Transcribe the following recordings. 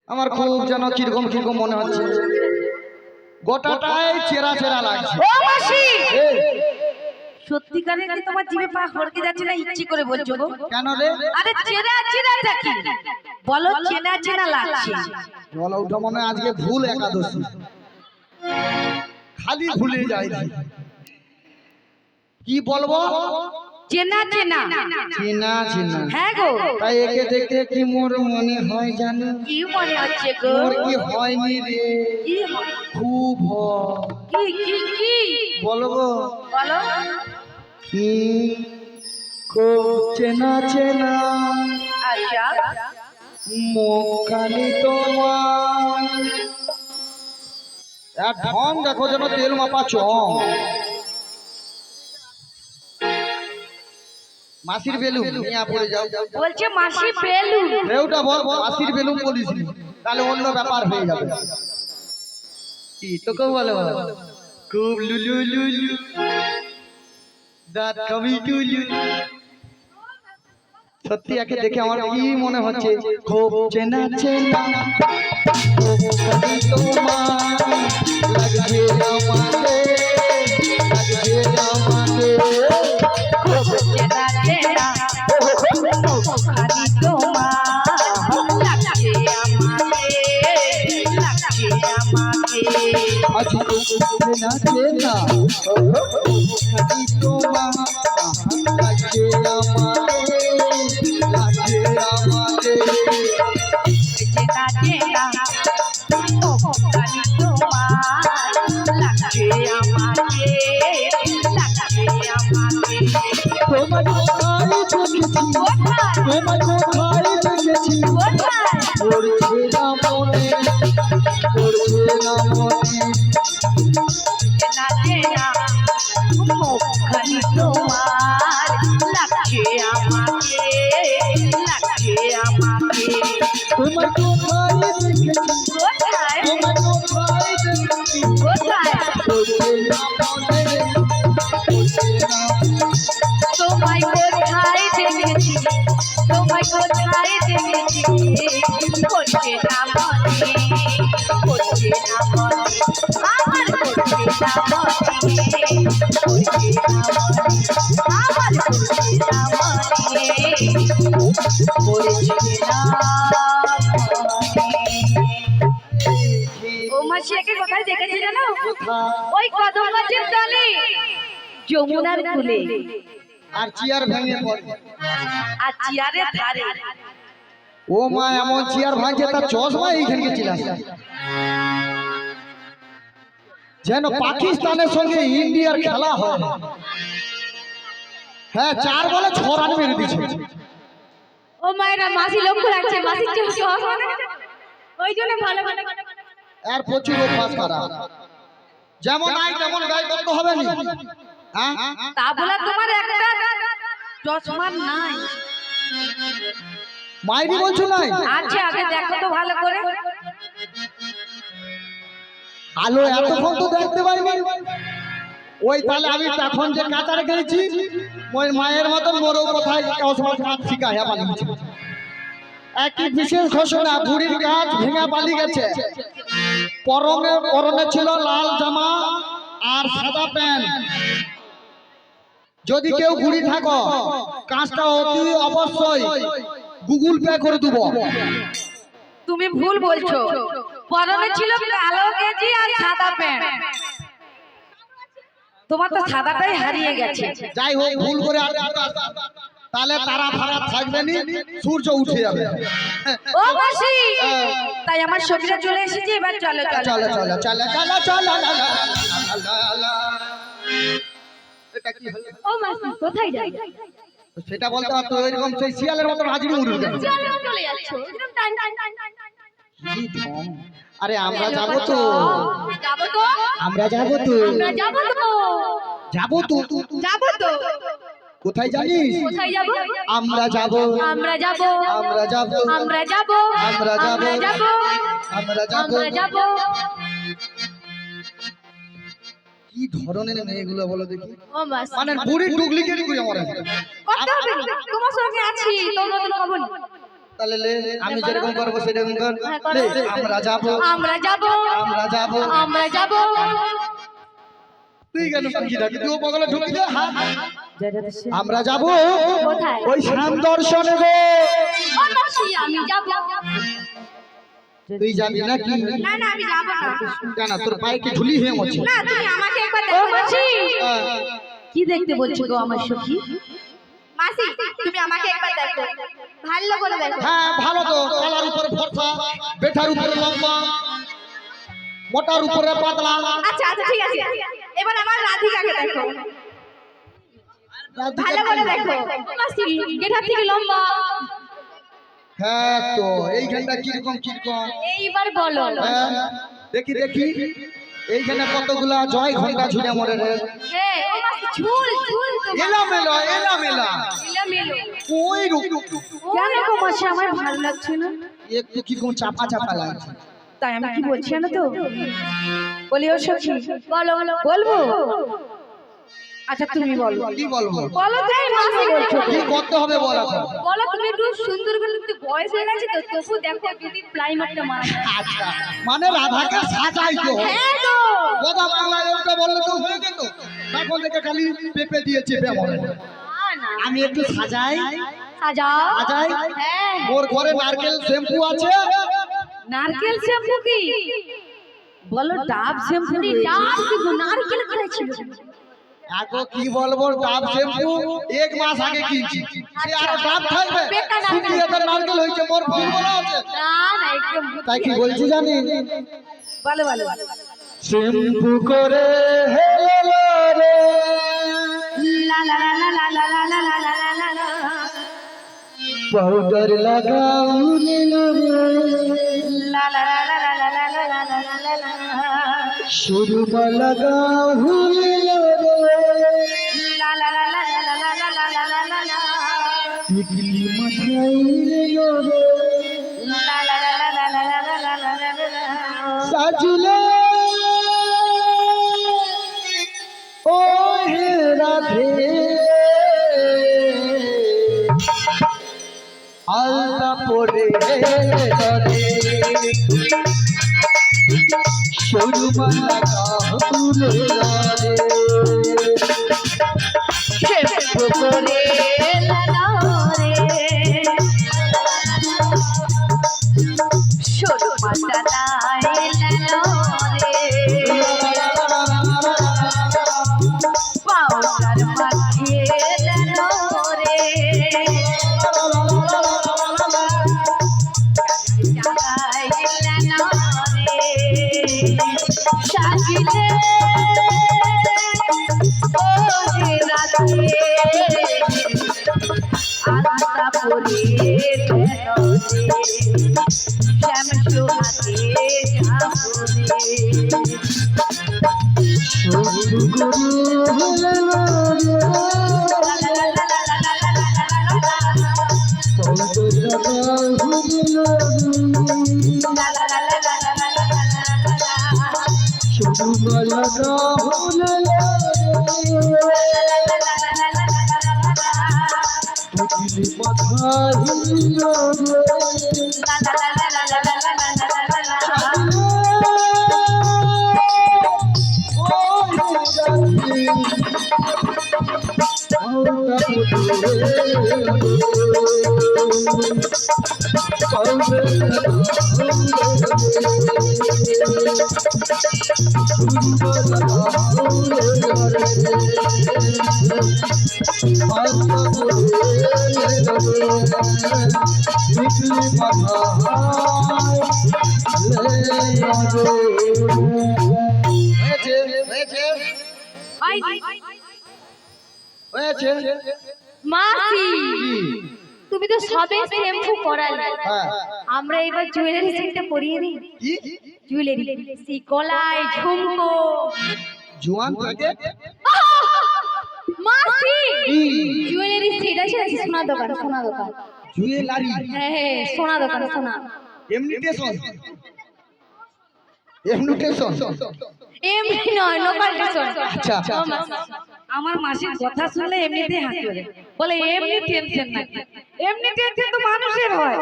আমার খুব যেন কিরকম কিরকম মনে হচ্ছে, গোটাটাই চেরা চেরা লাগছে। ও মাসি, সত্যিকারের কি তোমার জিভে পা হড়কে যাচ্ছে না ইচ্ছে করে বলছো গো? কেন রে? আরে চেনা চেনাটা কি বলো, চেনা চেনা লাগছে। বলো ওটা মনে হয় আজকে ভুল একাদশী, খালি ভুলে যাই। কি বলবো? চেনা চেনা চেনা চেনা। হ্যাঁ গো, তাই একে দেখে কি মোর মনে হয় জানো? কি মনে হচ্ছে গো? মোর কি হয়নি রে? কি খুব হয়। কি কি কি বলবো? বলো। কি খুব চেনা চেনা আচ্ছা, মুখখানি তোমার, এক ঢং দেখো যেন তেল মাপা চং। মাসির বেলুন নিয়ে পড়ে যাও। বলছে মাসি বেলুন। বেউটা বল, মাসির বেলুন বলিস নি, তাহলে অন্য ব্যাপার হয়ে যাবে। কি তোকে বলো? খুব লুলু লুলু, দাঁত কমি টুলু। সত্যি একে দেখে আমার কি মনে হচ্ছে, খুব চেনা চেনা মুখখানি তোমার, লাগছে আমাকে, লাগছে আমাকে। খুব চেনা চেনা মুখখানি তোমার, লাগছে আমাকে, লাগছে আমাকে। আজ খুব চেনা চেনা মুখখানি তোমার, লাগছে আমাকে, লাগছে আমাকে। চেনা চেনা মুখখানি তোমার, লাগছে আমাকে, লাগছে আমাকে। তোমার কোথায় দেখেছি, তোমার কোথায় দেখেছি, কোথায়? পড়ছে না মনে, পড়ছে না মনে। চেনা চেনা মুখখানি তোমার, লাগছে আমাকে, লাগছে আমাকে। তোমার কোথায় দেখেছি, কোথায়? তোমার কোথায় দেখেছি, কোথায়? পড়ছে না মনে, পড়ছে না। তোমায় কোথায় দেখেছি, তোমায় কোথায় দেখেছি, করছে না মনে, করছে না মনে, আমার করছে না মনে, করছে না মনে, আমার করছে না মনে, করছে না মনে। ও মাসি একে কোথায় দেখেছি জানো? কোথায়? ওই কদম গাছের তলে, যমুনার কূলে, আর চেয়ার ভেঙে পড়ে। আর চেয়ারের ধারে। ও মা, এমন চেয়ার ভাঙছে তার চশমা এইখানে ছিল, যেন পাকিস্তানের সঙ্গে ইন্ডিয়ার খেলা হয়। হ্যাঁ, 4 বলে 6 রান মেরে দিয়েছে। ও মায়েরা, মাসি লক্ষ্য রাখছে, মাসির চশমা ওই জন্য ভালো ভালো। আর প্রচুর অভ্যাস করা, যেমন আই তেমন গাই করতে হবে না। হ্যাঁ, তা বলে তোমার একটা চশমা নাই? মাইরি বলছো নাই? আচ্ছা, আগে দেখো তো ভালো করে। আলো এতক্ষণ তো দেখতে পাইনি। ওই তাহলে আমি তখন যে কাতারে গেছি, ওই মায়ের মতন মোরও কোথায় চশমা কাজ শিখায় পালিয়েছে। একটি বিশেষ ঘোষণা, বুড়ির কাজ ভেঙে পালিয়ে গেছে। পরনে ছিল লাল জামা আর সাদা প্যান্ট। যদি কেউ ঘুরি থাকো, কাজটা অতি অবশ্যই গুগল পে করে দেবো। তুমি ভুল বলছো, পরনে ছিল কালো গেঞ্জি আর সাদা প্যান্ট। তোমার তো সাদাটাই হারিয়ে গেছে। যাই হোক, ভুল করে আর তাহলে তারা ফারা থাকবে নি, সূর্য উঠে যাবে। ও মাসি, তাই আমার ছবিটা চলে এসেছে, এবার চলো চলো চলো চলো চলো চলো চলো। এটা কি হলো? ও মাসি, কোথায় যাই? সেটা বলতে পারতো, এরকম সেই শিয়ালের মতো হাজির মুড়ে দেবে। চলো চলে যাচ্ছো, এরকম টান টান টান টান টান টান। কি ঢং! আরে আমরা যাবো তো, যাবো তো, আমরা যাবো তো, আমরা যাবো তো, যাবো তো। যাবো তো। কোথায় জানিস? কোথায় যাবো? আমরা যাবো, আমরা যাবো, আমরা যাবো, আমরা যাবো, আমরা যাবো, আমরা যাবো, আমরা যাবো। আমরা যাবো। কি ধরনের মেয়েগুলো বলো দেখি, ও মাসি, মানে বুড়ি ডুপ্লিকেট করে আমার। কত হবে? তোমার সঙ্গে আছি, তোমরা তো খবর। তাহলে লে আমি যেরকম করবো সেরকম কর। হ্যাঁ, করো। লে, আমরা যাবো আমরা যাব আমরা যাবো। আমরা যাব তুই কেন পাখি ডাকি? তুই বগলে ঢুকি দে। হ্যাঁ আমরা যাবো কোথায়? ওই শ্যাম দর্শনে গো। ও মাসি আমি যাব তুই যাবি নাকি? না না আমি যাব না কেন তোর পায়ে কি ঝুলি হয়ে আছে? না তুমি আমাকে একবার দেখো মাসি কি দেখতে বলছো গো আমার সখী? মাসি তুমি আমাকে একবার দেখো ভালো করে দেখো হ্যাঁ ভালো তো। কালার উপরে ফর্সা, বেঠার উপরে লম্বা, মোটার উপরে পাতলা। আচ্ছা আচ্ছা ঠিক আছে এবার আমার রাধিকাকে দেখো ভালো করে দেখো মাসি গেঠার থেকে লম্বা হ্যাঁ তো এইখানটা কিরকম কিরকম? এইবার বলো হ্যাঁ দেখি দেখি এইখানে কতগুলা জয় ঘন্টা ঝুলে মরে রে। হ্যাঁ ও মাসি ঝুল ঝুল তো এলামেলা এলামেলা। এলোমেলো ওই রূপ কেন গো মাসি আমার ভালো লাগছে না? একটু কিরকম চাপা চাপা লাগছে। তাই আমি কি বলছি না তো? বলি ও সখী বলো বলো বলবো? আচ্ছা তুমি বলো। কি বলবো? বলো তুমি মাসি বলছো কি করতে হবে বলা তো? বলো তুমি একটু সুন্দর করে একটু বয়স হয়ে গেছে তো তবু দেখো যদি প্রাইমারটা মারা যায়। আচ্ছা মানে রাধাকে সাজাইতে হবে। হ্যাঁ তো কথা বাংলায় ওটা বললে তো হয়ে যেত। এখন থেকে খালি পেপে দিয়েছে বেমরে। না না আমি একটু সাজাই সাজাও সাজাই। হ্যাঁ মোর ঘরে নারকেল শ্যাম্পু আছে। নারকেল শ্যাম্পু কি? বলো ডাব শ্যাম্পু। আরে ডাব কি গো, নারকেল কোথায় ছিল? আগো কি বলবো ডাব শ্যাম্পু এক মাস আগে কিনছি। সে আর ডাব থাকবে? বেকার নারকেল। শুকিয়ে তো নারকেল হয়েছে মোর ফুল বলা আছে। না না একদম তাই কি বলছি জানি? বলো বলো শ্যাম্পু করে হেলো রে লা লা লা লা লা লা লা লা লা লা লা। পাউডার লাগাও নীলো রে লা লা লা লা লা লা লা লা লা লা লা লা। সুরমা লাগাও নীলো রে লা লা লা লা লা লা লা লা লা লা লা লা। টিকলি মাথায় নীলো রে লা লা লা লা লা লা লা লা লা লা লা লা। সাজলে ও হে রাধে আলতা পরে রাধে সুরমা লাগাও রে শ্যাম্পু করে লাগাও রে সরু মাথায় লাগাও রে পাউডার মাখিয়ে লাগাও রে জাগায় লাগাও রে সাজিলে ও হে রাধে আলতা পরে বেরো রে শ্যামসু হাতে যাবো রে মাসি তুমি তো সবে শ্যাম্পু করালে আমরা এবার জুয়েলারি সেটটা পরিয়ে দিই জুয়েলারি গলায় ঝুমকো জোয়ান থাকে মাসি জুয়েলারি সেট আছে সোনা দোকান জুয়েলারি হ্যাঁ হ্যাঁ সোনা দোকান সোনা এমনিটেশন এমনি নয় লোকাল স্টেশন আচ্ছা ও মাসি আমার মাসির কথা শুনলে এমনিতেই হাসবে, বলে এমনি টেনশন না, এমনি টেনশন তো মানুষের হয়,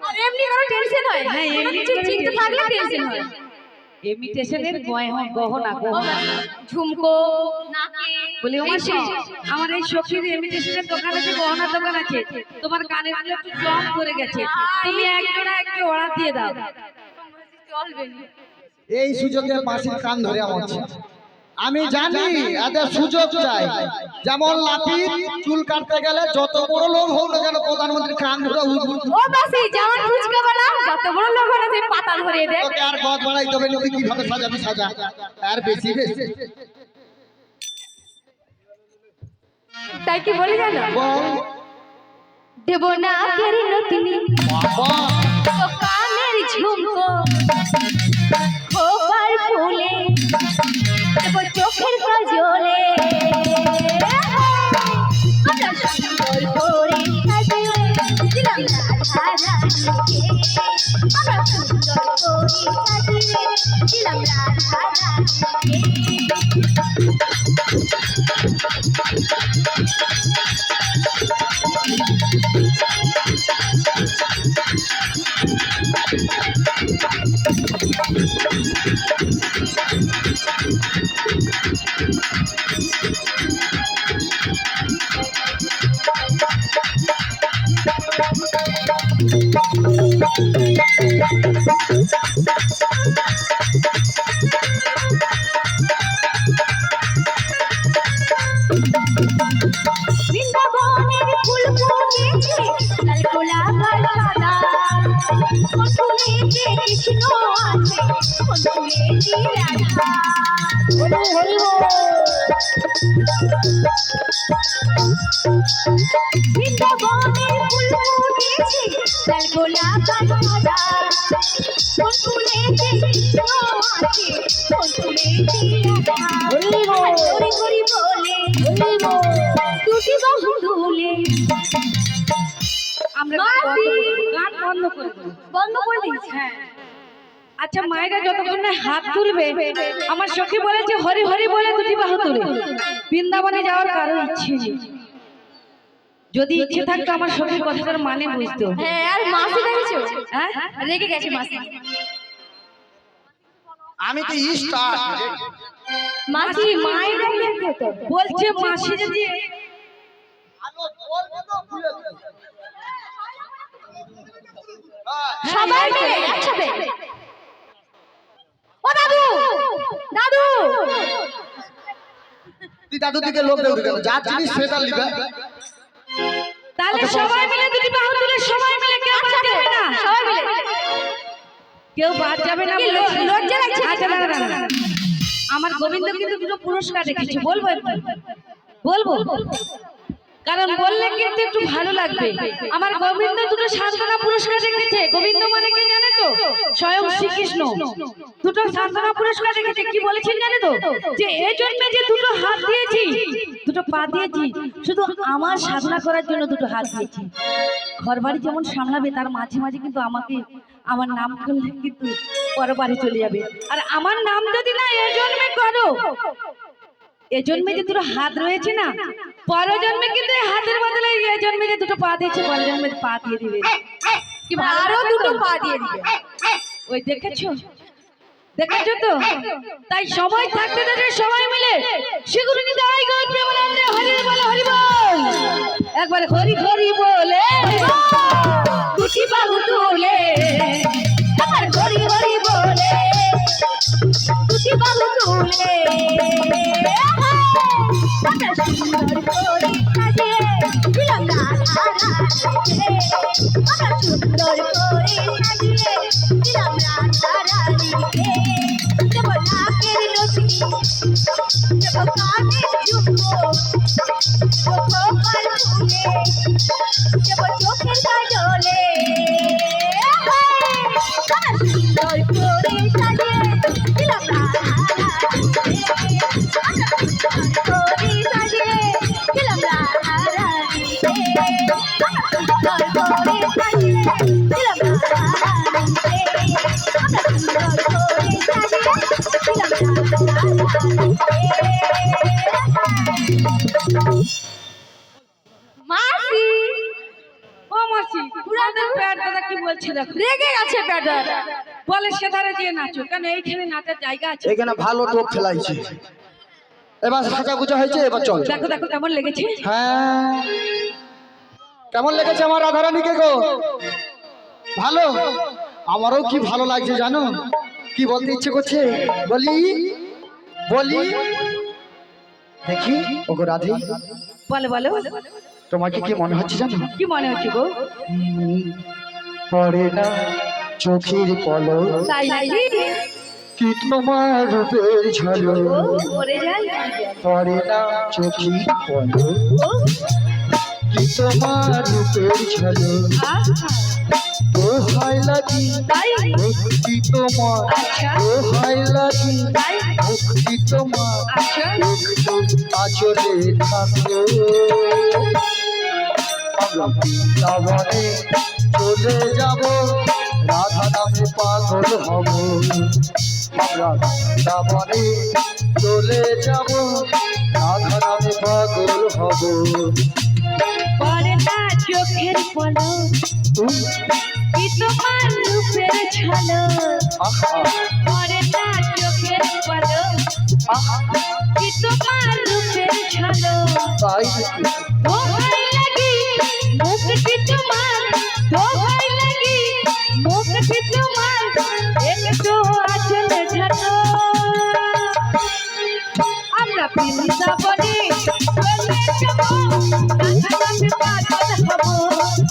আর এমনি কোনো টেনশন হয়? হ্যাঁ, এমনি কিছু কোনো চিন্তা tension থাকলে টেনশন হয়। এমনি টেনশনের গহনা গহনা ঝুমকো নাকে বলি ও মাসি, এইসব। আমার এই সখীর ইমিটেশনের দোকান আছে, গহনার দোকান আছে, তোমার কানের গুলো একটু জং পড়ে গেছে, তুমি এক জোড়া একটু অর্ডার দিয়ে দাও। চলবে না। এই সুযোগে মাসির কান ধরে আমার আমি জানি এদের সুযোগ চাই। যেমন লাপিত চুল কাটতে গেলে যত বড় লোক হোক না কেন প্রধানমন্ত্রী কান ধরে ও বাসি যেমন ফুচকা বানা যত বড় লোক হলে তুই পাতা ধরিয়ে দে। তোকে আর গদ বাড়াই দেবে না, তুই কিভাবে সাজাবি সাজা আর বেশি বেশি তাই কি বলি জানো? বল দেব না কেরি নতুনি বাবা ও কানের ঝুমকো খোপার ফুলে দেব চোখের কাজলে আমরা সুন্দর করে সাজিয়ে দিলাম রাধা রানীকে, আমরা সুন্দর করে সাজিয়ে দিলাম রাধা বৃন্দাবনের ফুল ফুটেছে লাল গোলাপ আর সাদা, কোন ফুলেতে কৃষ্ণ আছে কোন ফুলেতে রাধা। হরি হরি বৃন্দাবনের ফুল ফুটেছে লাল গোলাপ আর সাদা, কোন ফুলেতে কৃষ্ণ আছে কোন ফুলেতে রাধা। হরি হরি বলে দুটি বাহু দুলে আমরা গান বন্ধ করে দেবো। বন্ধ করে দিয়েছি। হ্যাঁ, আচ্ছা মায়েরা যতক্ষণ না হাত তুলবে, আমার সখী বলেছে হরি হরি বলে দুটি বাহু তুলে। বৃন্দাবনে যাওয়ার কারো ইচ্ছে নেই, যদি ইচ্ছে থাকতো আমার সখীর কথাটার মানে বুঝতো। হ্যাঁ, আর মাসি দেখেছো? হ্যাঁ, রেগে গেছে মাসি। আমি তো স্টার মাসি মায়েরা দেখতে তো বলছে মাসি যদি সবাই মিলে একসাথে। ও দাদু দাদু তুই দাদু দিকে লোক দেউ কেন, যা জিনিস সেটা লিবে। তাহলে সবাই মিলে দুটি বাহু তুলে সবাই মিলে কেউ বাদ যাবে না, সবাই মিলে কেউ বাদ যাবে না। কি লজ্জা লাগছে? আচ্ছা দাঁড়া দাঁড়া, আমার গোবিন্দ কিন্তু দুটো পুরস্কার রেখেছে, বলবো একটু? বলবো, কারণ বললে কিন্তু একটু ভালো লাগবে। আমার গোবিন্দ দুটো সান্ত্বনা পুরস্কার রেখেছে। গোবিন্দ মানে কে জানে তো? স্বয়ং শ্রীকৃষ্ণ দুটো সান্ত্বনা পুরস্কার রেখেছে। কি বলেছেন জানে তো? যে এই জন্মে যে দুটো হাত দিয়েছি, দুটো পা দিয়েছি, শুধু আমার সাধনা করার জন্য দুটো হাত দিয়েছি। ঘর বাড়ি যেমন সামলাবে, তার মাঝে মাঝে কিন্তু আমাকে আমার নাম করলে কিন্তু পরবারে চলে যাবে। আর আমার নাম যদি না এই জন্মে করো, এই জন্মে যে দুটো হাত রয়েছে না, পরজন্মে কিন্তু এই হাতের বদলে এই জন্মে যে দুটো পা দিয়েছে, পরজন্মে পা দিয়ে দিবে। কি ভালো আরো লাগবে দুটো তো? পা দিয়ে দিবে। ওই দেখেছো, দেখেছো তো? তাই সময় থাকতে থাকতে সবাই মিলে শিগুরি নিতাই গৌর প্রেমানন্দে হরি বল হরি বল, একবার হরি হরি বলে দুটি বাহু তুলে, আমার হরি হরি বলে দুটি বাহু তুলে আমরা সুন্দর করে সাজিয়ে দিলাম রাধা রানীকে, আমরা সুন্দর করে সাজিয়ে দিলাম রাধা রানীকে। দেব নাকের নথি দেব কানের ঝুমকো দেব খোপার ফুলে দেব চোখের কাজলে, আমরা সুন্দর করে সাজিয়ে দিলাম রাধা রানীকে, আমরা সুন্দর করে সাজিয়ে দিলাম রাধা রানীকে, আমরা সুন্দর করে সাজিয়ে দিলাম রাধা রানীকে, আমরা সুন্দর করে সাজিয়ে দিলাম রাধা রানীকে। কি বলছে দেখো, রেগে গেছে বেটা। বলে সেধারে দিয়ে নাচো, কেন এইখানে নাচের জায়গা আছে? এখানে ভালো টোপ খেলাইছে, এবার সাজা গুজা হয়েছে, এবার চল। দেখো দেখো কেমন লেগেছে। হ্যাঁ, কেমন লেগেছে আমার রাধারানীকে গো? ভালো, আমারও কি ভালো লাগছে জানো, কি বলতে ইচ্ছে করছে বলি বলি দেখি ওগো রাধে, বলো বলো, তোমাকে কি মনে হচ্ছে জানো? কি মনে হচ্ছে গো? পড়ে না চোখের পলক, তাই নাকি? কি তোমার রূপের ঝলক, ও পড়ে যাই। পড়ে না চোখের পলক, কি তোমার রূপের ঝলক, ও হাই লাগি তাই মুক্তি তোমার, আচ্ছা ও হাই লাগি তাই মুক্তি তোমার, আচ্ছা একটু আচলে থাকো, আমরা বৃন্দাবনে চলে যাব, রাধা নামে পাগল হব, আমরা বৃন্দাবনে চলে যাব, রাধা নামে পাগল হব। পড়ে না চোখের পলক, কি তোমার রূপের ঝলক, আহা পড়ে না চোখের পলক, আহা, কি তোমার রূপের ঝলক, তাই ও ভাই লাগি মুক্তি তোমার, ও ভাই লাগি মুক্তি তোমার, একটু আচলে ঝালো, আমরা বৃন্দাবনে চলে যাব, রাধা নামে পাগল হব,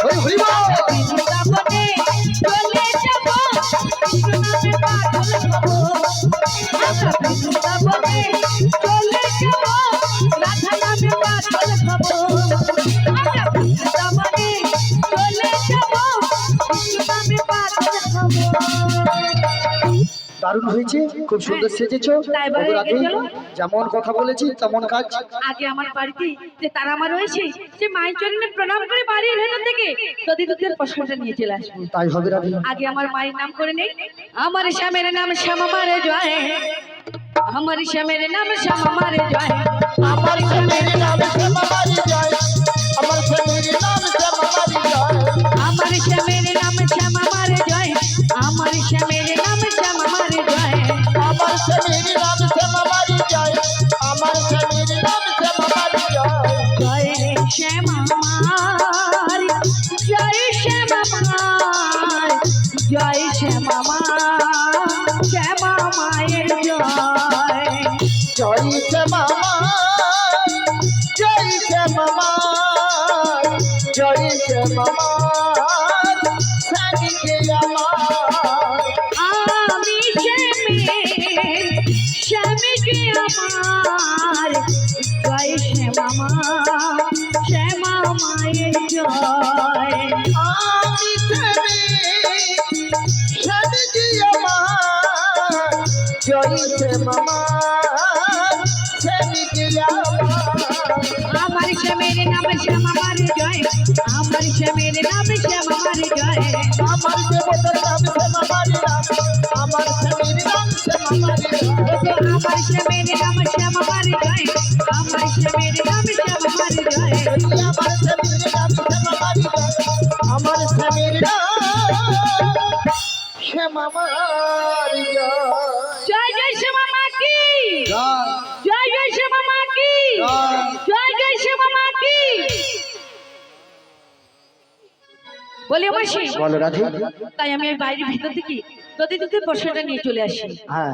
হরি হরি বল। বৃন্দাবনে চলে যাব, কৃষ্ণ নামে পাগল হব, আমরা বৃন্দাবনে চলে যাব, রাধা নামে পাগল হব, আমরা বৃন্দাবনে চলে যাব, কৃষ্ণ নামে পাগল হব। দারুণ হয়েছে, খুব সুন্দর সেজেছো। তাই বলে ওগো রাধে, রেখে চলো। যেমন কথা বলেছি তেমন কাজ। আগে আমার বাড়িতে যে তারা মা রয়েছে, সে মায়ের চরণে প্রণাম করে বাড়ির ভেতর থেকে যদি দুধের প্রশ্নটা নিয়ে চলে আসবো। তাই হবে রাধে। আগে আমার মায়ের নাম করে নেই। আমার শ্যামের নাম শ্যামা মারে জয়, আমার শ্যামের নাম শ্যামা মারে জয়, আমার স্বামীর নাম শ্যামা মারি যায়, আমার স্বামীর নাম শ্যামা মারি যায়, আমার শ্যামের নাম শ্যামা মারে জয়, আমার শ্যামের নাম শ্যামা মারে জয়, আমার স্বামীর নাম শ্যামা মারি যায়, আমার স্বামীর নাম শ্যামা মারি যায়। জয় রে শ্যামা মার, জয় শ্যামা মার, জয় শ্যামা মার, শ্যামা মায়ের জয়। জয় শ্যামা মার, জয় শ্যামা মার, জয় শ্যামা মার, স্বামীকে আমার। আমি শ্যামীকে আমার, জয় শ্যামা মা, শ্যামা মায়ের জয়। আমি স্বামীকে আমার, জয় শ্যামা মার, স্বামীকে আমার। আমার শ্যামের নাম শ্যামা মারে জয়, আমার শ্যামের নাম শ্যামা মারে জয়, আমার দেবতার নাম শ্যামা মারি নাম, আমার স্বামীর নাম শ্যামা মারি নাম। আমার শ্যামের নাম শ্যামা মারে জয়, আমার শ্যামের নাম শ্যামা মারে জয়, আমার স্বামীর নাম শ্যামা মারি নাম, আমার স্বামীর নাম শ্যামা মারি নাম। জয় জয় শ্যামা মা কি, জয় জয় শ্যামা মা কি, জয় জয় শ্যামা মা কি। বলি আমার সেই বলো রাধে। তাই আমি ওই বাইরের ভিতর থেকে যদি দুধের প্রশ্নটা নিয়ে চলে আসি। হ্যাঁ,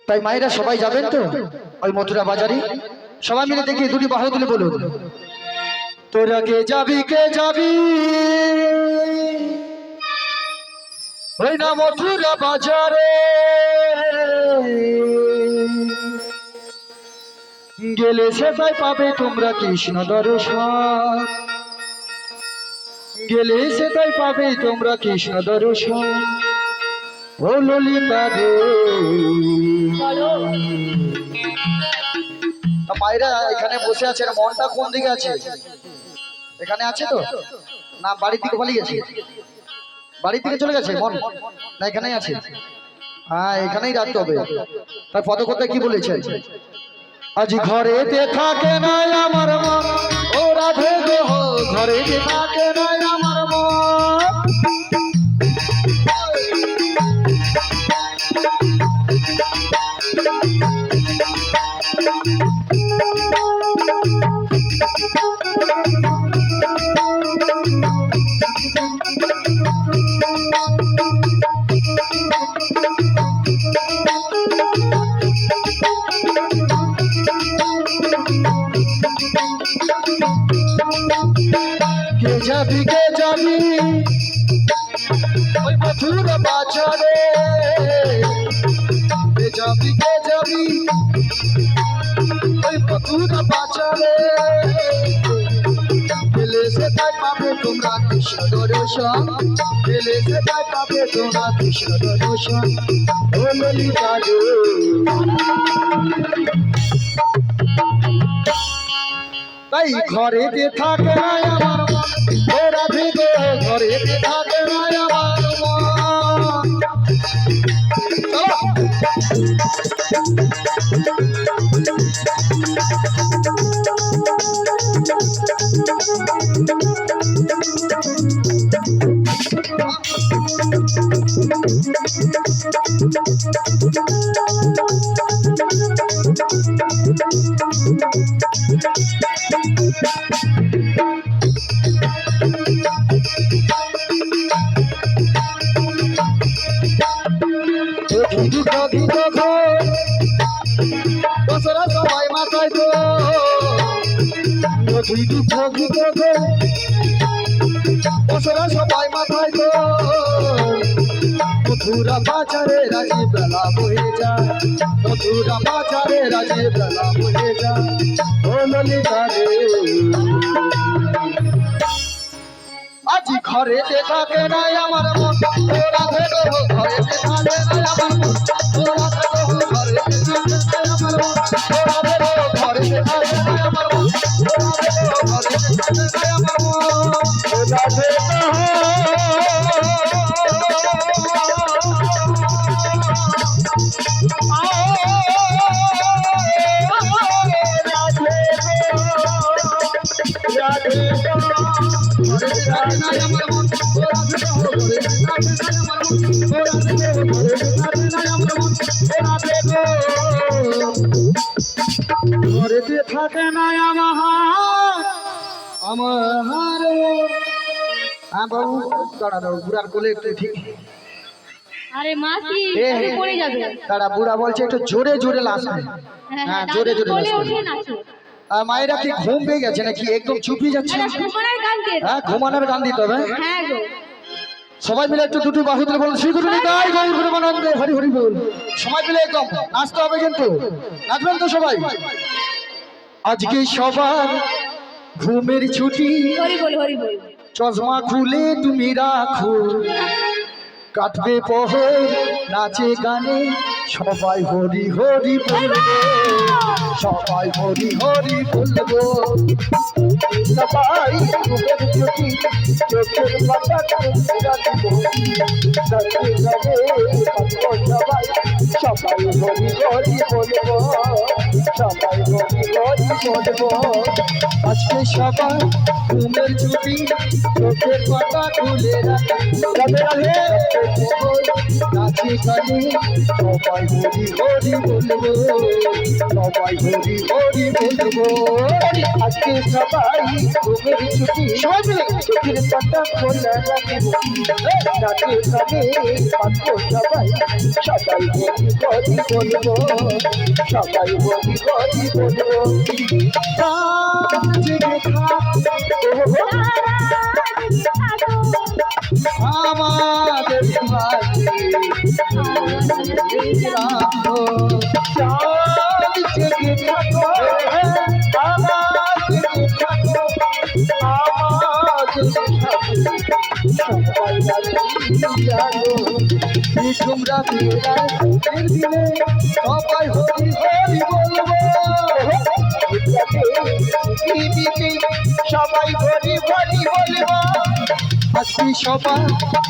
তাই মায়েরা সবাই যাবেন তো ওই মথুরা বাজারে? সবাই মিলে দেখি দুটি বাহু তুলে বলুন, তোরা কে যাবি কে যাবি ওই না মথুরা বাজারে, গেলে সেটাই পাবে তোমরা কৃষ্ণ দর্শন, গেলে সেটাই পাবে তোমরা কৃষ্ণ দর্শন, ও ললিতা রে। মায়েরা এখানে বসে আছেন, মনটা কোন দিকে আছে? এখানে আছে তো না বাড়ির দিকে পালিয়ে গেছে? বাড়ির দিকে চলে গেছে মন, না এখানেই আছে? হ্যাঁ, এখানেই রাখতে হবে। তার পদকথায় কি বলেছেন? আজ ঘরেতে থাকে না আমার মন, ও রাধে গো, ঘরেতে থাকে না আমার মন, কে যাবি ওই মধুর বাজারে, কে যাবি ওই মধুর বাজারে, গেলে সেটাই পাবে তোমরা কৃষ্ণ দর্শন, গেলে সেটাই পাবে তোমরা কৃষ্ণ দর্শন। ও ললিতা রে, তাই ঘরেতে থাকে না আমার মন, ও রাধে গো ঘরেতে থাকে না আমার মন। বছরা সবাই মাথায় তো বছরা সবাই মাথায় তো মথুরা বাজারে রাজি বেলা বয়ে যায়, মথুরা বাজারে রাজি বেলা বয়ে যায়। ও ললিতা রে, আজ ঘরেতে থাকে নাই আমার মন, ও রাধে গো ঘরেতে থাকে নাই আমার মন, ও রাধে গো ঘরেতে থাকে নাই আমার মন, ও রাধে গো ঘরেতে থাকে নাই আমার মন, ও রাধে গো ঘরেতে থাকে নাই আমার মন, ও রাধে ঘরেতে থাকে না আমার বাবু দাঁড়া দাঁড়া বুড়ার কোলে একটু ঠিক। আরে মাসি এ, আরে পড়ে যাবে। দাঁড়া বুড়া বলছে একটু জোরে জোরে লাস হ্যাঁ জোরে জোরে কোলে লাস। উঠে নাচো। আর মায়েরা কি ঘুম পেয়ে গেছে নাকি একদম চুপিয়ে যাচ্ছে? আরে ঘুমানোর গান কে? হ্যাঁ ঘুমানোর গান দিতে হবে। হ্যাঁ গো। সবাই মিলে একটু দুটো বাহু তুলে বলুন শ্রী গুরু নিতাই গৌর প্রেমানন্দে হরি হরি বল। সবাই মিলে একদম নাচতে হবে কিন্তু, নাচবেন তো সবাই? আজকে সবার ঘুমের ছুটি, হরি বল হরি বল। চশমা খুলে তুমি রাখো, কাটবে পহর নাচে গানে সবাই হরি হরি বলবো, সবাই হরি হরি বলবো। সবাই ঘুমের ছুটি, চোখের পাতা রাখবো, নাচে গানে সবাই সবাই হরি হরি বলবো, সবাই হরি হরি বলবো। আজকে সবার ঘুমের ছুটি, চোখের পাতা খুলে রাখবো, নাচে গানে সবাই হরি হরি বলবো, সবাই হরি হরি বলবো। আজকে সবাই ঘুমের ছুটি, সবাই মিলে চোখের পাতা খোলা রাখবো, নাচে গানে পাবো সবাই, সবাই হরি হরি বলবো, সবাই হরি হরি বলবো। আমাদের তোমরা দিলে সবাই হরি হরি বলবো, সবাই হরি হরি বলবো। আজকে সবাই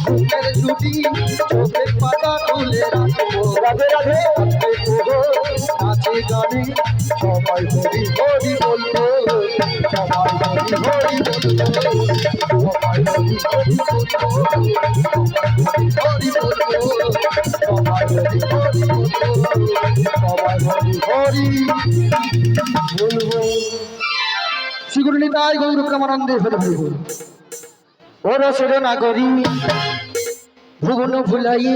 ঘুমের ছুটি, চোখের পাতা খুলে রাখবো, রাধে রাধে নাচে গানে সবাই হরি হরি বলবো, সবাই হরি হরি বলবো, সবাই হরি হরি বলবো। করি বলবো শ্রীগুরু তাই গৌর প্রেমানন্দে ফেলে বলব ও রসের নাগরী ভুবন ভুলাই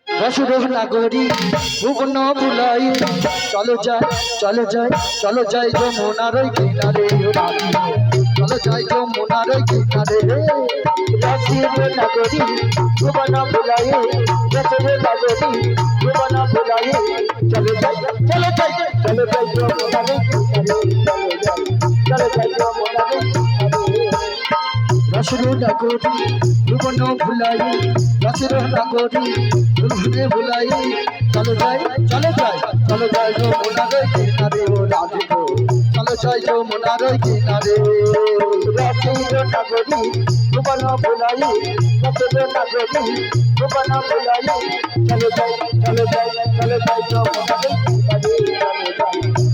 রসুর নাগরী ভুবন ভুলাই চলো যাই চলো যাই চলো যাই যমুনার কিনারে চলো যাই যমুনার কিনারে রসুর নাগরী ভুবন ভুলাই রসুর নাগরী ভুবন ভুলাই চলো যাই চলো যাই চলো যাই যমুনার কিনারে চলো যাই যমুনার কিনারে রসুর নাগরী ভুবন ভুলাই রসুর নাগরী ভুবনে ভুলাই চলো যাই চলো যাই চলো যাই যমুনার কিনারে ও রাধিক চলো যাই যমুনার কিনারে রসুর নাগরী ভুবন ভুলাই রসুর নাগরী ভুবন ভুলাই চলো যাই চলো যাই চলো যাই যমুনার কিনারে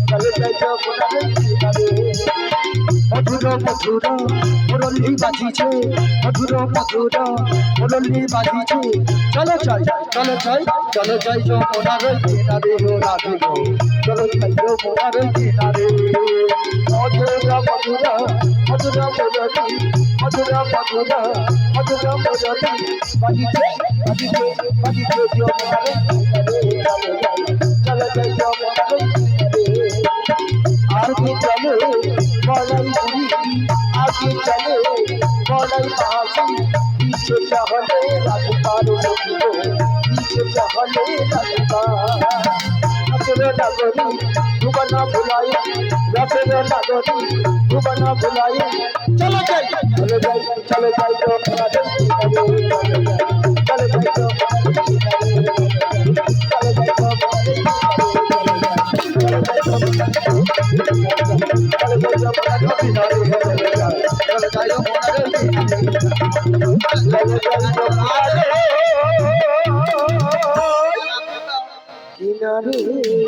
চলো যাই যমুনার কিনারে মধুর মধুর মুরলী বাজিছে মধুর মধুর মুরলী বাজিছে চলো যাই চলো যাই চলো যাই যমুনার কিনারে ও রাধিক চলো যাই যমুনার কিনারে মধুর মধুর মধুর মুরলী মধুর মধুর মধুর মুরলী বাজিছে বাজিছে বাজিছে যমুনার কিনারে চলো যাই যমুনার কিনারে আর কি চলে বলাই বুড়ি আগে চলে বলাই মাসি পিছে চাহলে রাজপার বলবো পিছে চাহলে রাজপার রসের নাগরী ভুবন ভুলাই রসের নাগরী ভুবন ভুলাই চলো যাই চলো যাই চলো যাই যমুনার কিনারে চলো যাই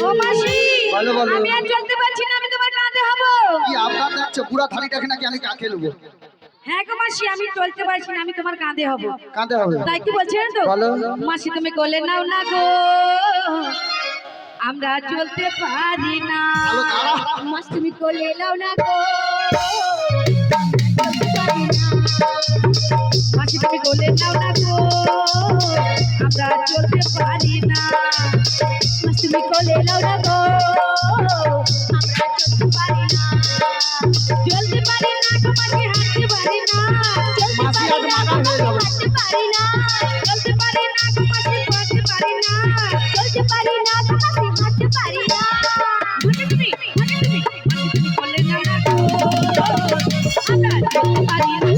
ও মাসি ভালো ভালো আমি আর চলতে পারছি না, আমি তোমার কাঁধে হব। কি আপনার দেখছো পুরা থালিটাকে নাকি আমি কাকে নেবো হ্যাঁ গো মাসি আমি চলতে পারছি না, আমি তোমার কাঁধে হব। কাঁদে হবে তাই কি বলছেন তো বলো। মাসি তুমি কোলে নাও না গো, আমরা চলতে পারি না। ভালো তারা মাসি তুমি কোলে নাও না গো, মাসি তুমি কোলে নাও না গো, আমরা চলতে পারি না। মাসি তুমি কোলে নাও না গো, আমরা চলতে পারি না। চলতে পারি না গো মাসি, হাঁটতে পারি না। মাসি আজ মাথা হয়ে যাবে হাঁটতে পারি না, চলতে পারি না গো মাসি, হাঁটতে পারি না। চলতে পারি না গো মাসি, হাঁটতে পারি না। বুঝে তুমি মাসি তুমি কোলে নাও না গো, আমরা চলতে পারি না। আমরা চলতে পারি না,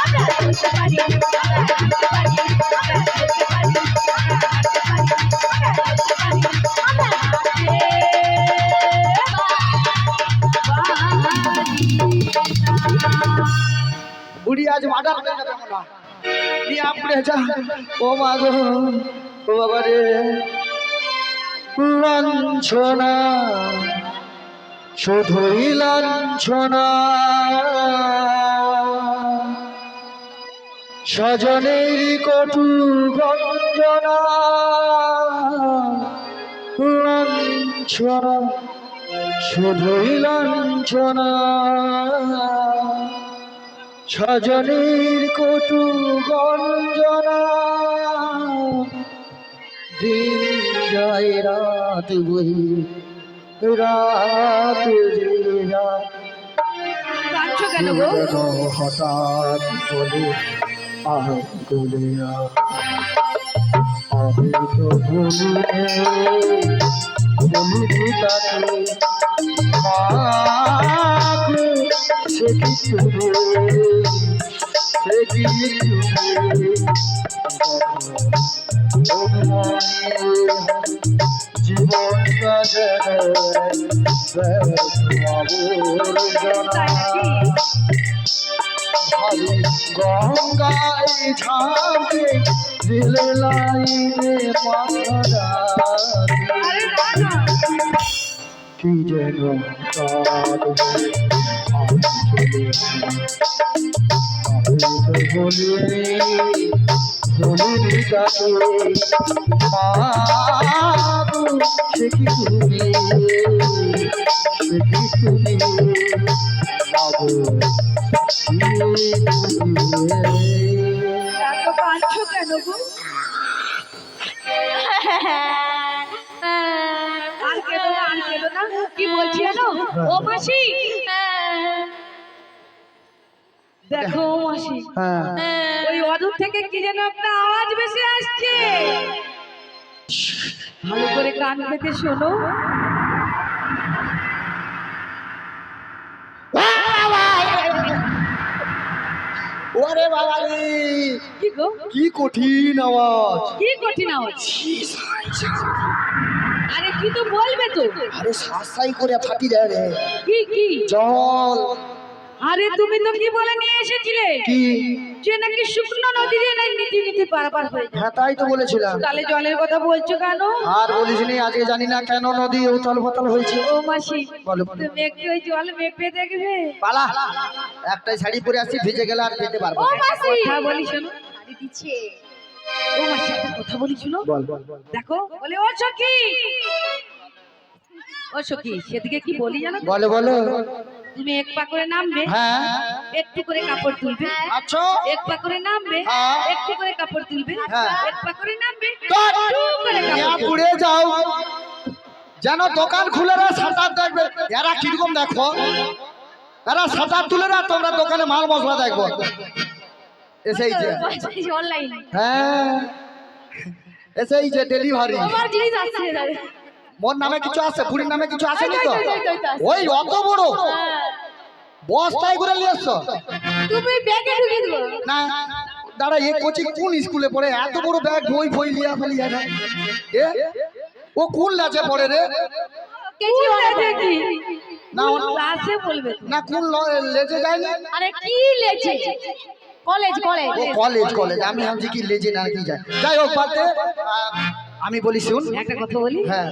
আমরা চলতে পারি না, আমরা চলতে পারি না, আমরা চলতে পারি না, আমরা চলতে পারি না, আমরা চলতে পারি না, আমরা চলতে পারি না। বুড়ি আজ মাডার হয়ে যাবে মনে নিয়ে আপনি যা ও মা গো ও বাবা রে লাঞ্ছনা শুধুই লাঞ্ছনা স্বজনের কটু গঞ্জনা লাঞ্ছনা শুধুই লাঞ্ছনা স্বজনের কটু গঞ্জনা দিন যায় রাত বহি রাত কাঁদছো কেন গো? হঠাৎ বলে আগুলিয়া আমি তো বলি তাকে মাকে সে কিছু সে কিছু জীবনটা যেন ভারী গঙ্গায় ঝাঁকে দিলে লাইনে মাথা আরে না না, কি যেন বলিনি তাকে সে কি তুমি সে কি তুমি মাগো এত কাঁদছো কেন গো? আর কেঁদো না, আর কেঁদো না। কি বলছি জানো ও মাসি, দেখো ও মাসি, হ্যাঁ ওই অদূর থেকে কি যেন একটা আওয়াজ ভেসে আসছে, ভালো করে কান পেতে শোনো। ওরে বাবা রে কি গো? কি কঠিন আওয়াজ কি কঠিন আওয়াজ? আরে কি তো বলবে তো? আরে সাসাই করে ফাটি যায় রে কি কি? জল আরে তুমি তো কি বলে নিয়ে এসেছিলে কি যে নাকি শুকনো নদী দিয়ে নাই নীতি নীতি পারাপার হয়ে যায়। হ্যাঁ তাই তো বলেছিলাম তাহলে জলের কথা বলছো কেন? আর বলিসনি আজকে জানি না কেন নদী উথাল পাতাল হয়েছে ও মাসি, বলো তুমি একটু ওই জল মেপে দেখবে। পালা একটাই শাড়ি পরে আসছি ভিজে গেলে আর যেতে পারবো ও না। মাসি, কথা বলি শোনো। ও মাসি, একটা কথা বলি শোনো। বল দেখো বলে ও সখী, ও সখী, সেদিকে কি বলি জানো? বলো বলো তুমি এক পা করে নামবে, হ্যাঁ একটু করে কাপড় তুলবে, আচ্ছা এক পা করে নামবে, হ্যাঁ। একটু করে কাপড় তুলবে, হ্যাঁ। এক পা করে নামবে, কর। একটু করে ইয়া কাপড় তুলবে। পুড়ে যাও যেন দোকান খুলে রা সাঁতার দেখবে এরা কিরকম দেখো এরা সাঁতার তুলে না তোমরা দোকানে মাল মশলা দেখবো এসেই যে অনলাইন হ্যাঁ এসেই যে ডেলিভারি আমার জিনিস আসছে মোর নামে কিছু আছে বুড়ির নামে কিছু আসেনি তো আছে। ওই অত বড় বস্তায় করে নিয়ে এসছো তুমি ব্যাগে ঢুকিয়ে দেবো না দাঁড়া এ কোচিং কোন স্কুলে পড়ে এত বড় ব্যাগ বই ফই লিয়া ফেলি যায় এ ও কোন লাচে পড়ে রে কেজি দেখি না ক্লাসে বলবে তো। না কোন লেজে যায় না আরে কি লেছে কলেজ কলেজ ও কলেজ কলেজ আমি ভাবছি কি লেজে না কি যায় যাই হোক বাদে আমি বলি শুন একটা কথা বলি, হ্যাঁ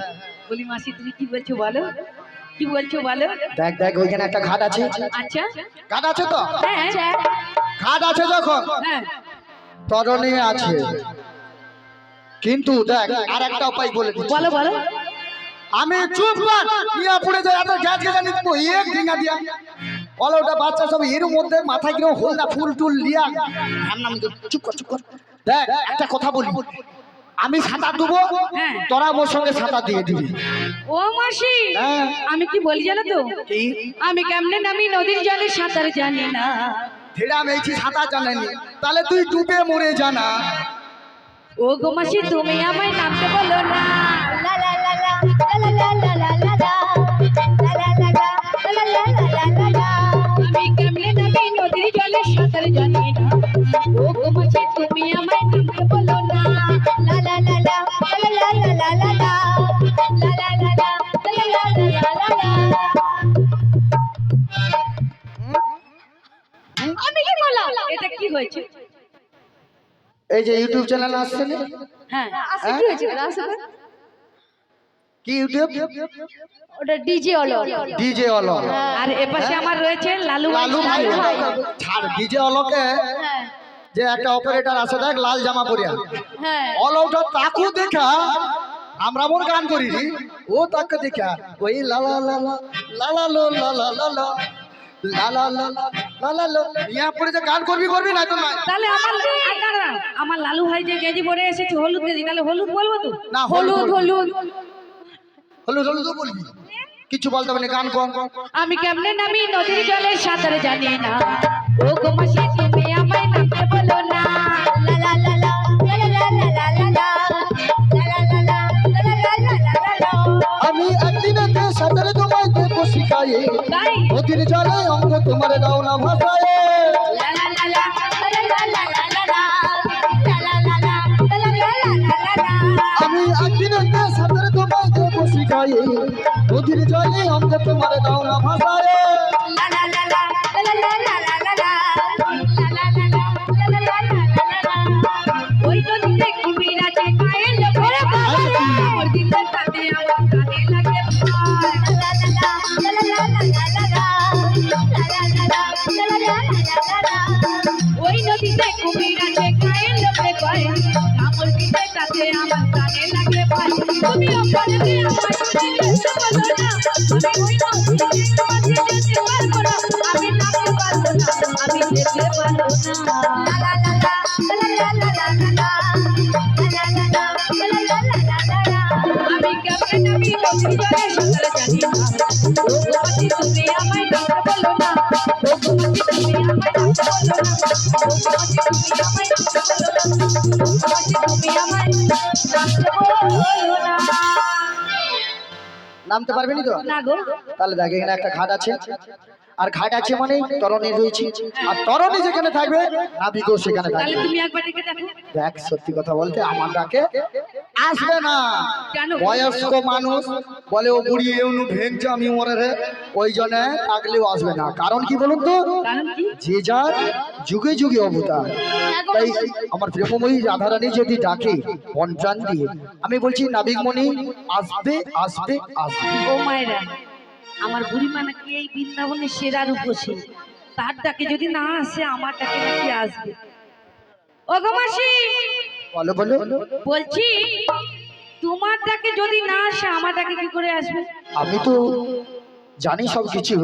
বলি মাসি তুমি কি বলছো বলো, কি বলছো বলো। দেখ দেখ ওইখানে একটা ঘাট আছে আচ্ছা ঘাট আছে তো হ্যাঁ ঘাট আছে যখন হ্যাঁ, তরণে আছে কিন্তু দেখ আর একটা উপায় বলে দিচ্ছি। বলো বলো। আমি চুপ কর ইয়া পড়ে যায় এত গ্যাস গ্যাস জানি তো এক ডিঙ্গা দিয়া বলো ওটা বাচ্চা সব এর মধ্যে মাথায় কিরকম হল না ফুল টুল লিয়া নাম চুপ কর দেখ একটা কথা বলি আমি সাঁতার দেবো হ্যাঁ। তোরা মোর সঙ্গে সাঁতার দিয়ে দিবি ও মাসি, হ্যাঁ। আমি কি বলি জানো তো? কি আমি কেমনে নামি নদীর জলে সাঁতার জানি না। ধেড়া মেয়েছি সাঁতার জানেনি তাহলে তুই ডুবে মরে জানা ও গো মাসি তুমি আমায় নামতে বলো না। লা লা লা লা লা লা লা লা লা লা লা লা লা লা লা লা লা লা লা আমি কেমনে নামি নদীর জলে সাঁতার জানি না। ও গো মাসি তুমি আমায় নামতে বলো না। লা লা লা লা লা লা লা লা লা লা লা লা লা লা লা লা লা আমি কি বললাম এটা কি হয়েছে? এই যে ইউটিউব চ্যানেল আসছে না হ্যাঁ, আসলে কি হয়েছে আসলে কি ইউটিউব ওটা ডিজে হলো ডিজে অলো আর এপাশে আমার রয়েছে লালু লালু ভাই ভাই। ছাড় ডিজে অলোকে হ্যাঁ যে একটা অপারেটর আছে দেখ লাল জামা পরিয়া হ্যাঁ অলৌটা তাকু দেখা আমরা মোর গান করি ও তাকে দেখা ওই লালা লালা লালা লো লালা লালা লালা লালা লালা লো ইয়া পরে যে গান করবি না তো না তাহলে আমার লালু ভাই যে গেঞ্জি পরে এসেছে হলুদ গেঞ্জি, তাহলে হলুদ বলবো তো? না হলুদ হলুদ হলুদ হলুদ তো বলবি কিছু বলতে হবে না গান কর আমি কেমনে নামি নদীর জলে সাঁতার জানি না। ও গো মাসি তুমি আমায় নামতে বলো না। লা লা লা লা লা লা লা লা লা লা লা লা লা লা লা লা লা আমি একদিনেতে সাঁতারে তোমায় দেখো শিখাই তাই নদীর জলে অঙ্গ তোমার দাও না ভাষায় লা লা লা লা লা লা লা লা লা লা লা লা লা লা লা লা আমি একদিনেতে সাঁতারে তোমায় দেখো শিখাই নদীর জলে অঙ্গ তোমার দাও না ভাষায় লা লা লা লা লা লা লা লা লা লা লা লা লা লা লা লা ওই নদীতে কুমির আছে কায়েল ভরে বাবা রে, ওর দিলের তাতে আমার কানে লাগে ওই নদীতে কুমির আছে কায়েল ভরে কামড় দিতে তাতে আমার প্রাণে লাগে ভয় তুমি অপরাধে আমায় ছুঁয়ে যেতে বলো না আমি ওই নদীর মাঝে যেতে পারবো না আমি নামতে পারবো না আমি যেতে পারবো না লা লা লা লা লা লা লা লা লা লা লা লা লা লা। আমি কেমন আমি নদীর জলে সাঁতার জানি না ভগবতী তুমি আমায় নামতে বলো না ভগবতী তুমি আমায় নামতে বলো না ভগবতী তুমি আমায় নামতে বলো না ভগবতী তুমি আমায় নামতে বলো না নামতে পারবেনি তো? না গো তাহলে দেখ এখানে একটা ঘাট আছে, আর ঘাট আছে মানে তরণী রয়েছে, আর তরণী যেখানে থাকবে নাবিকও সেখানে তাহলে থাকবে। তুমি একবার ডেকে দেখো দেখ সত্যি কথা বলতে আমার ডাকে আসবে না। কেন? বয়স্ক মানুষ বলে ও বুড়ি এমন ভেঙছে আমি মরে রে, ওই জন্য ডাকলেও আসবে না। কারণ কি বলুন তো, কারণ কি যে যার যুগে যুগে অবতার। তাই আমার প্রেমময়ী রাধারানী যদি ডাকে মন প্রাণ দিয়ে, আমি বলছি নাবিকমণি আসবে আসবে আসবে। ও মায়েরা আমার বুড়ি মা নাকি এই বৃন্দাবনের সেরা রূপসী, তার ডাকে যদি না আসে আমার ডাকে নাকি আসবে। ও গো মাসি বলো বলো। বলছি তোমার ডাকে যদি না আসে আমার ডাকে কি করে আসবে? আমি তো জানি সব কিছু,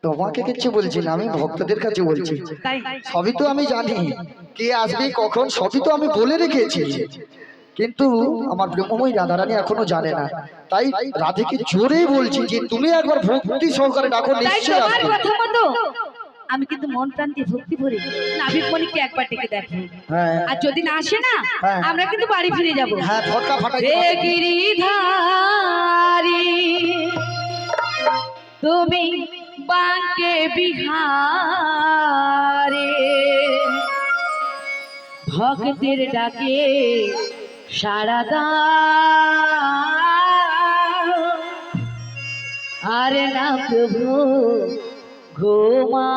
তোমাকে কিছু বলছি না, আমি ভক্তদের কাছে বলছি। তাই সবই তো আমি জানি, কে আসবে কখন সবই তো আমি বলে রেখেছি, কিন্তু আমার ব্রহ্মময়ী রাধারানী এখনো জানে না। তাই রাধেকে জোরে বলছি যে তুমি একবার ভক্তি সহকারে ডাকো, তাই নিশ্চয়ই তোমার আসবে। কথা মতো আমি কিন্তু মন প্রাণ দিয়ে ভক্তি ভরে নাবিক মণিকে একবার ডেকে দেখো, হ্যাঁ আর যদি না আসে না হ্যাঁ। আমরা কিন্তু বাড়ি ফিরে যাবো। হ্যাঁ ফটকা ফাটাই হে গিরিধারী তুমি বাঁকে বিহারে ভক্তের ডাকে সাড়া দাও আরে না প্রভু ঘুমা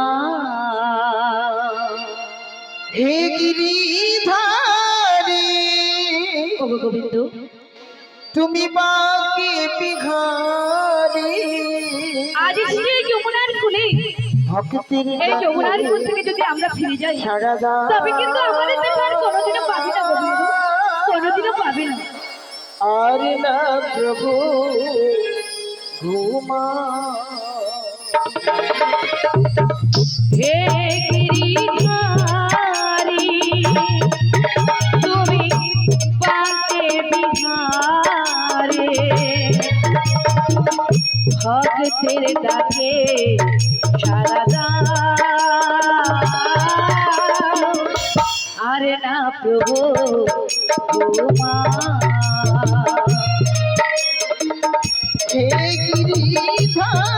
হে গিরিধারী ও গোবিন্দ তুমি বাঁকে বিহারী আজ সেই যমুনার কুলে ভক্তের এই যমুনার কুল থেকে যদি আমরা ফিরে যাই সাড়া দাও তবে কিন্তু আমাদের দেখা আর কোনোদিনও পাবি না গোবিন্দ, কোনোদিনও পাবি না। আর না প্রভু ঘুমা। হে গিরিধারী তুমি বাঁকে বিহারে ভক্তের ডাকে সাড়া দাও আরে না প্রভু ঘুমা। হে গিরিধারী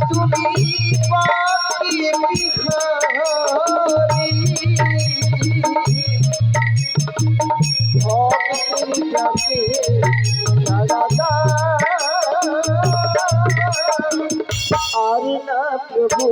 তুমি বাঁকে বিহারী ভক্তের ডাকে সাড়া দাও আর না প্রভু